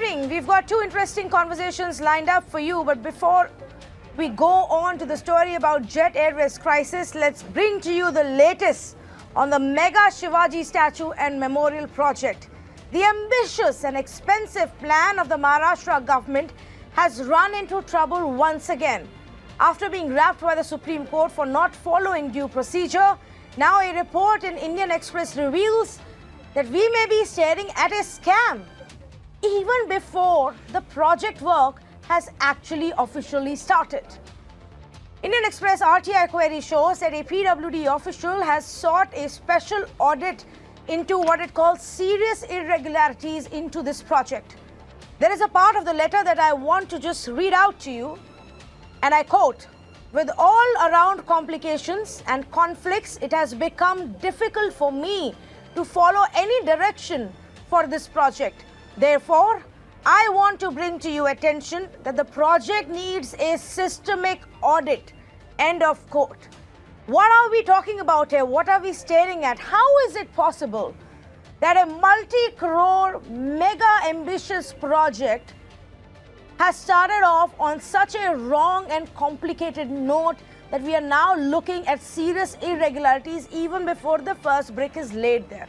evening. We've got two interesting conversations lined up for you. But before we go on to the story about Jet Airways crisis, let's bring to you the latest on the mega Shivaji Statue and Memorial project. The ambitious and expensive plan of the Maharashtra government has run into trouble once again. After being rapped by the Supreme Court for not following due procedure, now a report in Indian Express reveals that we may be staring at a scam even before the project work has actually officially started. Indian Express RTI query shows that a PWD official has sought a special audit into what it calls serious irregularities into this project. There is a part of the letter that I want to just read out to you, and I quote, "With all around complications and conflicts, it has become difficult for me to follow any direction for this project. Therefore, I want to bring to you attention that the project needs a systemic audit." End of quote. What are we talking about here? What are we staring at? How is it possible that a multi-crore, mega ambitious project has started off on such a wrong and complicated note that we are now looking at serious irregularities even before the first brick is laid there?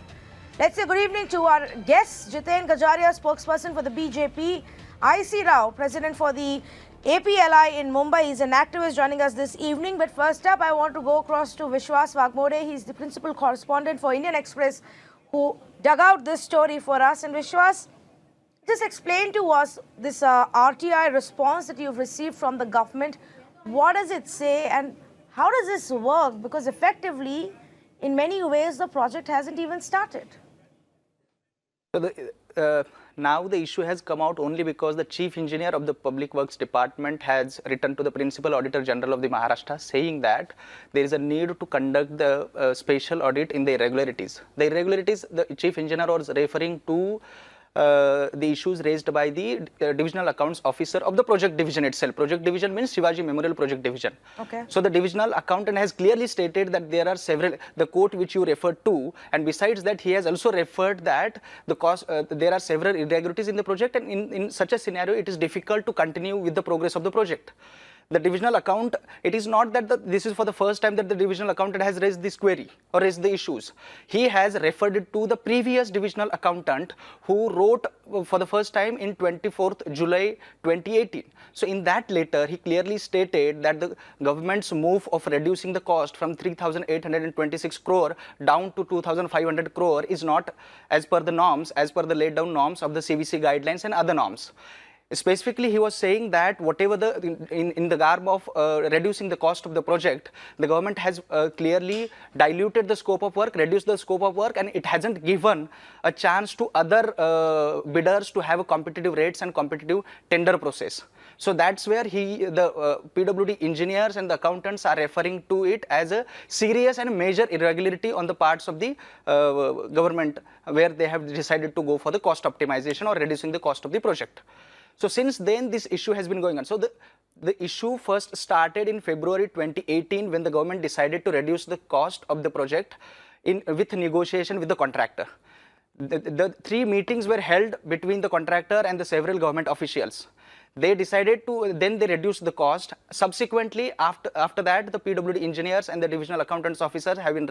Let's say good evening to our guests. Jiten Gajaria, spokesperson for the BJP. I.C. Rao, president for the APLI in Mumbai, is an activist joining us this evening. But first up, I want to go across to Vishwas Wagmode. He's the principal correspondent for Indian Express who dug out this story for us. And Vishwas, just explain to us this RTI response that you've received from the government. What does it say and how does this work? Because effectively, in many ways, the project hasn't even started. So now the issue has come out only because the chief engineer of the Public Works Department has written to the Principal Auditor General of the Maharashtra saying that there is a need to conduct the special audit in the irregularities. The irregularities, the chief engineer was referring to the issues raised by the divisional accounts officer of the project division itself. Project division means Shivaji Memorial Project Division. Okay. So the divisional accountant has clearly stated that there are several, the quote which you referred to, and besides that he has also referred that the cost, there are several irregularities in the project, and in such a scenario it is difficult to continue with the progress of the project. The divisional account, it is not that this is for the first time that the divisional accountant has raised this query or raised the issues. He has referred it to the previous divisional accountant who wrote for the first time in 24th July 2018. So in that letter, he clearly stated that the government's move of reducing the cost from 3,826 crore down to 2,500 crore is not as per the norms, as per the laid down norms of the CVC guidelines and other norms. Specifically, he was saying that whatever in the garb of reducing the cost of the project, the government has clearly diluted the scope of work, reduced the scope of work, and it hasn't given a chance to other bidders to have a competitive rates and competitive tender process. So that's where the PWD engineers and the accountants are referring to it as a serious and major irregularity on the parts of the government, where they have decided to go for the cost optimization or reducing the cost of the project. So since then, this issue has been going on. So the issue first started in February 2018 when the government decided to reduce the cost of the project with negotiation with the contractor. The three meetings were held between the contractor and the several government officials. They decided to, then they reduced the cost. Subsequently, after that, the PWD engineers and the divisional accountants officers have been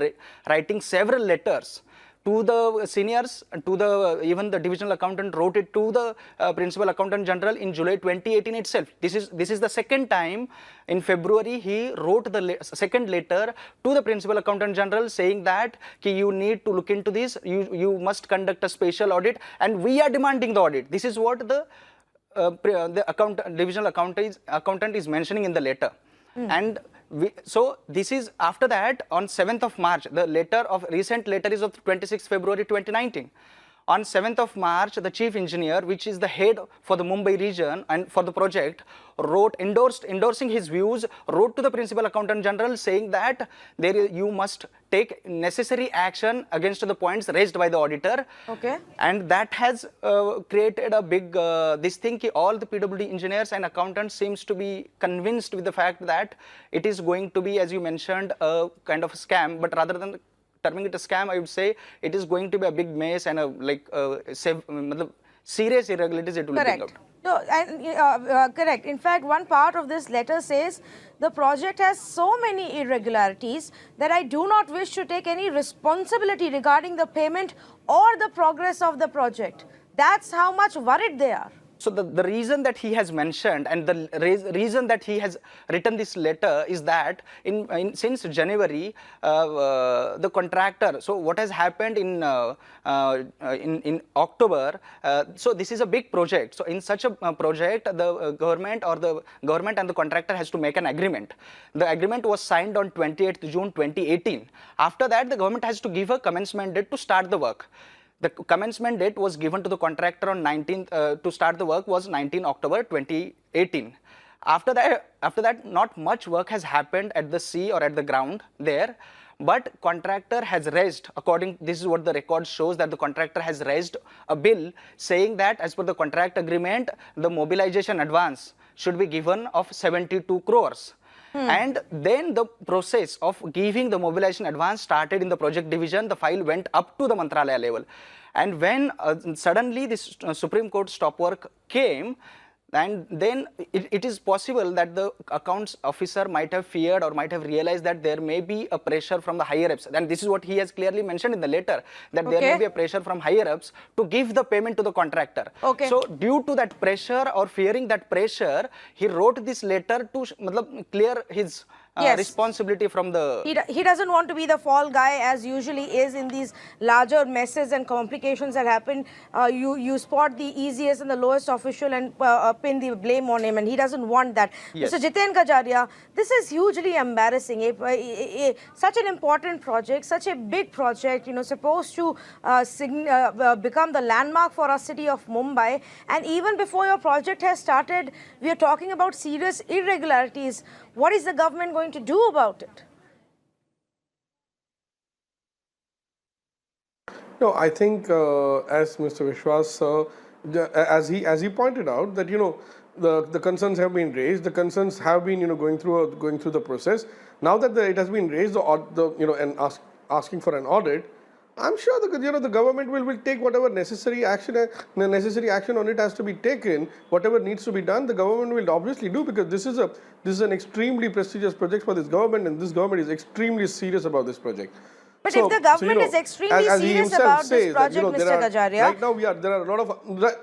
writing several letters to the seniors, even the divisional accountant wrote it to the Principal Accountant General in July 2018 itself. This is the second time. In February, he wrote the second letter to the Principal Accountant General saying that you need to look into this, you must conduct a special audit, and we are demanding the audit. This is what the divisional accountant is mentioning in the letter. And so this is after that on 7th of March, the recent letter is of 26th February 2019. On 7th of March, the chief engineer, which is the head for the Mumbai region and for the project, endorsing his views, wrote to the Principal Accountant General saying that you must take necessary action against the points raised by the auditor. Okay. And that has created a big, this thing, all the PWD engineers and accountants seems to be convinced with the fact that it is going to be, as you mentioned, a kind of a scam, but rather than terming it a scam, I would say it is going to be a big mess and a serious irregularities it will bring out. Correct. No, and correct. In fact, one part of this letter says the project has so many irregularities that I do not wish to take any responsibility regarding the payment or the progress of the project. That's how much worried they are. So the reason that he has mentioned and the reason that he has written this letter is that since January, the contractor. So what has happened in October? So this is a big project. So in such a project, the government and the contractor has to make an agreement. The agreement was signed on 28th June 2018. After that, the government has to give a commencement date to start the work. The commencement date was given to the contractor on 19th to start the work was 19 October 2018. After that, not much work has happened at the sea or at the ground there. But contractor has raised, this is what the record shows, that the contractor has raised a bill saying that as per the contract agreement, the mobilization advance should be given of 72 crores. And then the process of giving the mobilization advance started in the project division. The file went up to the Mantralaya level. And when suddenly this Supreme Court stop work came, and then it is possible that the accounts officer might have feared or might have realized that there may be a pressure from the higher ups. And this is what he has clearly mentioned in the letter, that there may be a pressure from higher ups to give the payment to the contractor. So due to that pressure or fearing that pressure, he wrote this letter to clear his responsibility from the... He doesn't want to be the fall guy, as usually is in these larger messes and complications that happen. You spot the easiest and the lowest official and pin the blame on him, and he doesn't want that. Mr. Jiten Kajaria, this is hugely embarrassing. Such an important project, such a big project, supposed to become the landmark for our city of Mumbai, and even before your project has started, we are talking about serious irregularities. What is the government going to do about it? No, I think as Mr. Vishwas, as he pointed out, that the concerns have been raised. The concerns have been going through the process. Now that it has been raised, and asking for an audit, I'm sure the government will take whatever necessary action on it has to be taken. Whatever needs to be done, the government will obviously do, because this is an extremely prestigious project for this government, and this government is extremely serious about this project. But if the government is extremely serious about this project, Mr. Kajaria, right now there are a lot of...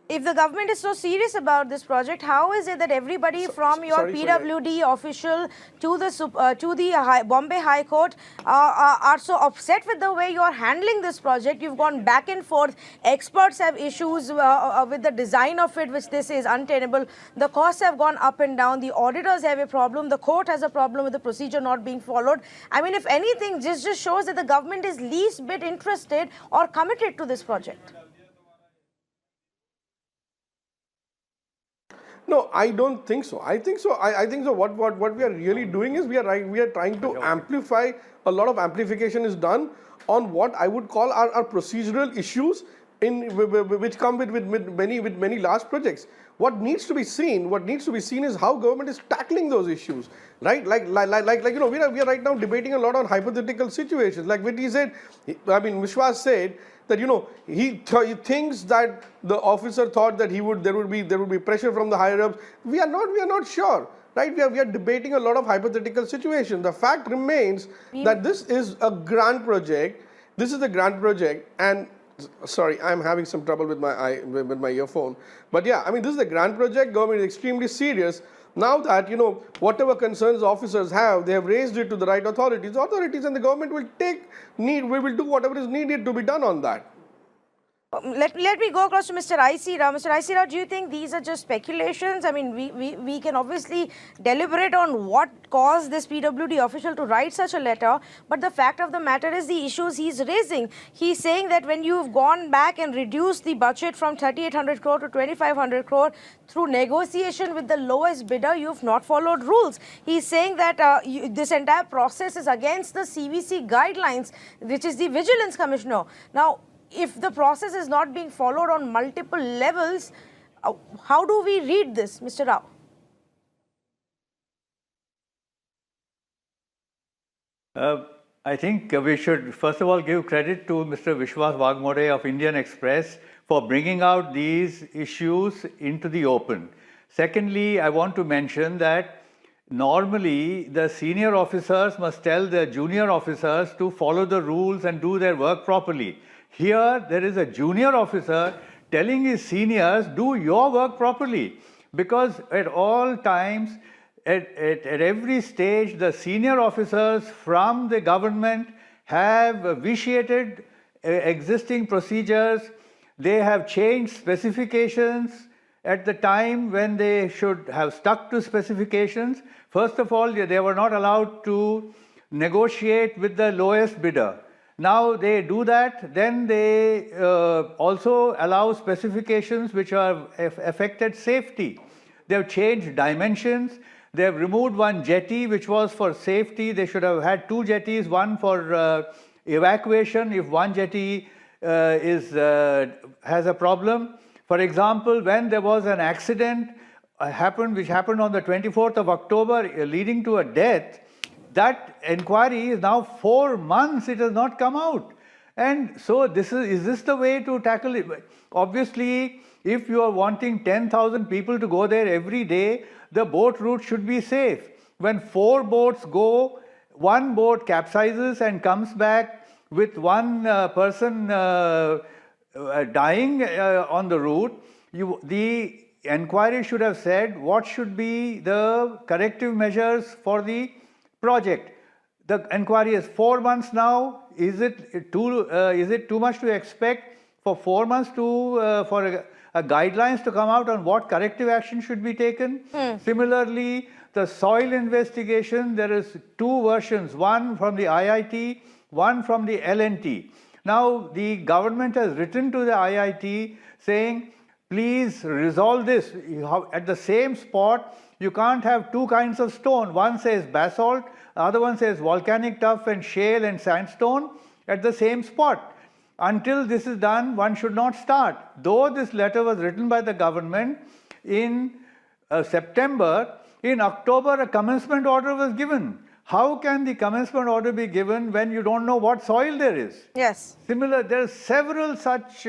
If the government is so serious about this project, how is it that everybody from your PWD official to the Bombay High Court are so upset with the way you are handling this project? You've gone back and forth. Experts have issues with the design of it, which they say is untenable. The costs have gone up and down. The auditors have a problem. The court has a problem with the procedure not being followed. I mean, if anything, this just shows that the government is least bit interested or committed to this project. No, I don't think so. I think so. What we are really doing is we are trying to amplify. A lot of amplification is done on what I would call our procedural issues which come with many large projects. What needs to be seen is how government is tackling those issues, right? Like we are right now debating a lot on hypothetical situations. Like what he said, Vishwas said that he thinks that the officer thought that there would be pressure from the higher ups. We are not sure, right? We are debating a lot of hypothetical situations. The fact remains that this is a grand project. This is a grand project, and sorry, I'm having some trouble with my earphone. But yeah, this is a grand project. Government is extremely serious. Now that, whatever concerns officers have, they have raised it to the right authorities. Authorities and the government will will do whatever is needed to be done on that. Let me go across to Mr. I.C. Rao. Mr. I.C. Rao, do you think these are just speculations? We can obviously deliberate on what caused this PWD official to write such a letter, but the fact of the matter is the issues he's raising. He's saying that when you've gone back and reduced the budget from 3,800 crore to 2,500 crore through negotiation with the lowest bidder, you've not followed rules. He's saying that this entire process is against the CVC guidelines, which is the Vigilance Commissioner. Now, if the process is not being followed on multiple levels, how do we read this, Mr. Rao? I think we should first of all give credit to Mr. Vishwas Wagmode of Indian Express for bringing out these issues into the open. Secondly, I want to mention that normally the senior officers must tell the junior officers to follow the rules and do their work properly. Here, there is a junior officer telling his seniors, do your work properly. Because at all times, at every stage, the senior officers from the government have vitiated existing procedures. They have changed specifications at the time when they should have stuck to specifications. First of all, they were not allowed to negotiate with the lowest bidder. Now they do that, then they also allow specifications which are affected safety. They have changed dimensions. They have removed one jetty which was for safety. They should have had two jetties, one for evacuation if one jetty has a problem. For example, when there was an accident which happened on the 24th of October leading to a death, that inquiry is now 4 months, it has not come out. And so is this the way to tackle it? Obviously, if you are wanting 10,000 people to go there every day, the boat route should be safe. When 4 boats go, one boat capsizes and comes back with one person dying on the route, the inquiry should have said what should be the corrective measures for the project. The inquiry is 4 months now. Is it too much to expect for 4 months for a guidelines to come out on what corrective action should be taken? Similarly, the soil investigation, there is 2 versions, one from the IIT, one from the LNT. Now the government has written to the IIT saying, please resolve this. At the same spot, you can't have 2 kinds of stone. One says basalt, the other one says volcanic tuff and shale and sandstone at the same spot. Until this is done, one should not start. Though this letter was written by the government in September, in October a commencement order was given. How can the commencement order be given when you don't know what soil there is? Yes. Similar, there are several such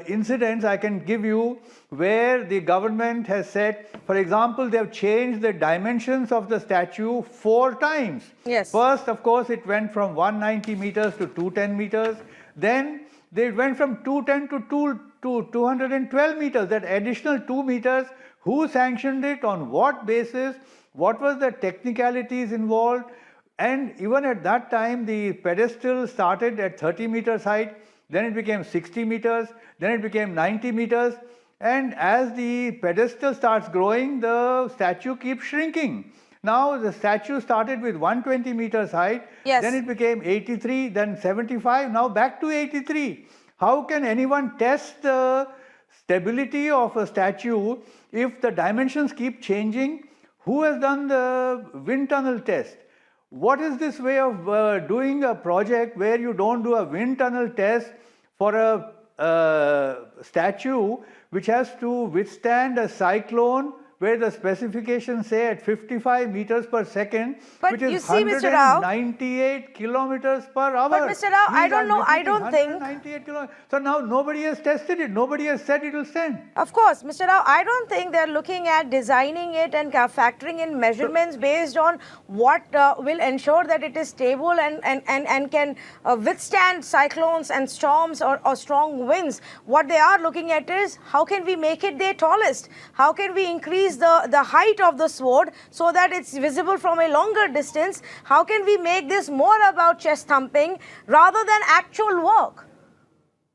incidents I can give you where the government has said, for example, they have changed the dimensions of the statue 4 times. Yes. First, of course, it went from 190 meters to 210 meters. Then they went from 210 to 212 meters. That additional 2 meters, who sanctioned it, on what basis, what was the technicalities involved? And even at that time, the pedestal started at 30 meters height. Then it became 60 meters, then it became 90 meters, and as the pedestal starts growing, the statue keeps shrinking. Now the statue started with 120 meters height, yes. Then it became 83, then 75, now back to 83. How can anyone test the stability of a statue if the dimensions keep changing? Who has done the wind tunnel test? What is this way of doing a project where you don't do a wind tunnel test for a statue which has to withstand a cyclone where the specifications say at 55 meters per second, but which is see, 198 kilometers per hour. But Mr. Rao, I don't know, I don't think... So now nobody has tested it, nobody has said it will stand. Of course, Mr. Rao, I don't think they're looking at designing it and factoring in measurements based on what will ensure that it is stable and can withstand cyclones and storms or strong winds. What they are looking at is how can we make it their tallest? How can we increase the height of the sword so that it's visible from a longer distance? How can we make this more about chest thumping rather than actual work?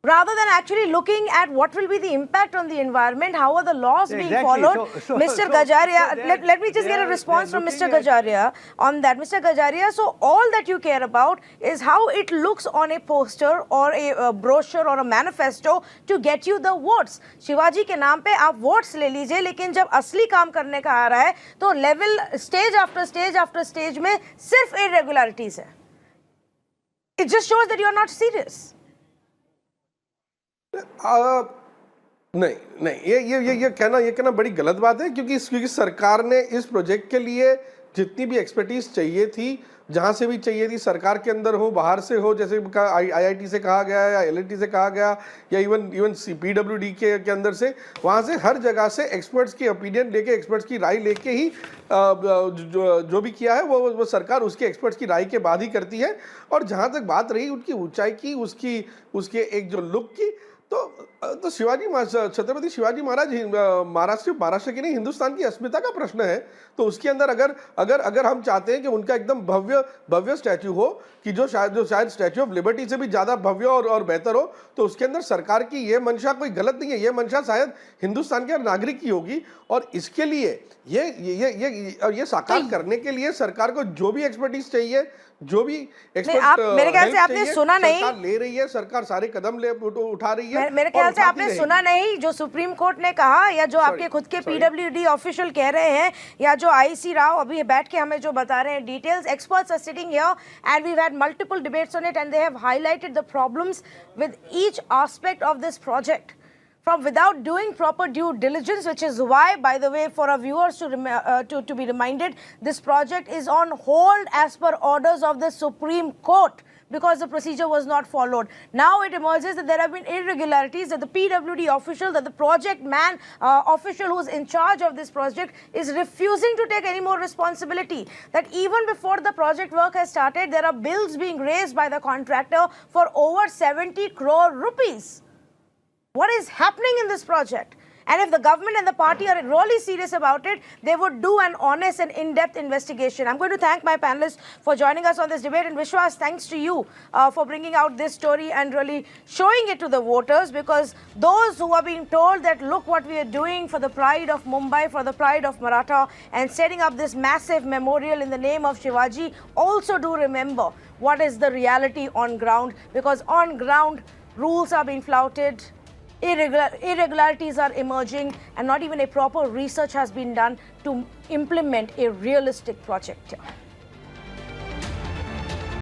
Rather than actually looking at what will be the impact on the environment, how are the laws being followed? Mr. Gajaria, let me just get a response from Mr. Gajaria on that. Mr. Gajaria, so all that you care about is how it looks on a poster or a brochure or a manifesto to get you the votes. Shivaji के नाम पे आप votes ले लीजिए, लेकिन जब असली काम करने का आ रहा है, तो level stage after stage after stage में सिर्फ irregularities है. It just shows that you are not serious. नहीं ये कहना बड़ी गलत बात है क्योंकि सरकार ने इस प्रोजेक्ट के लिए जितनी भी एक्सपर्टीज चाहिए थी, जहाँ से भी चाहिए थी, सरकार के अंदर हो, बाहर से हो, जैसे IIT से कहा गया या LNT से कहा गया या इवन PWD के अंदर से, वहाँ से हर जगह से एक्सपर्ट्स की ओपिनियन लेके, एक्सपर्ट्स की राय लेके ही जो भी किया है वो सरकार उसके एक्सपर्ट्स की राय के बाद ही करती है। और जहाँ तक बात रही उनकी ऊंचाई की, उसके एक जो लुक की, तो छत्रपति शिवाजी महाराज महाराष्ट्र की नहीं, हिंदुस्तान की अस्मिता का प्रश्न है। तो उसके अंदर अगर हम चाहते हैं कि उनका एकदम भव्य स्टैच्यू हो, कि जो शायद स्टैच्यू ऑफ लिबर्टी से भी ज्यादा भव्य और बेहतर हो, तो उसके अंदर सरकार की ये मंशा कोई गलत नहीं है, ये मंशा शायद हिंदुस्तान के नागरिक की होगी। और इसके लिए ये साकार करने के लिए सरकार को जो भी एक्सपर्टीज चाहिए, जो भी एक्सपर्ट, मेरे ख्याल से आपने सुना नहीं, सरकार ले रही है, सरकार सारे कदम उठा रही है। मेरे ख्याल से आपने सुना नहीं जो सुप्रीम कोर्ट ने कहा, या जो आपके खुद के PWD ऑफिशियल कह रहे हैं, या जो IC राव अभी बैठ के हमें जो बता रहे हैं details. Experts are sitting here and we had multiple debates on it and they have highlighted the problems with each aspect of this project from without doing proper due diligence, which is why, by the way, for our viewers to be reminded, this project is on hold as per orders of the Supreme Court, because the procedure was not followed. Now it emerges that there have been irregularities, that the PWD official, that the project man, official who is in charge of this project is refusing to take any more responsibility. That even before the project work has started, there are bills being raised by the contractor for over 70 crore rupees. What is happening in this project? And if the government and the party are really serious about it, they would do an honest and in-depth investigation. I'm going to thank my panelists for joining us on this debate. And Vishwas, thanks to you for bringing out this story and really showing it to the voters, because those who are being told that look what we are doing for the pride of Mumbai, for the pride of Maratha, and setting up this massive memorial in the name of Shivaji, also do remember what is the reality on ground, because on ground rules are being flouted, irregularities are emerging, and not even a proper research has been done to implement a realistic project here.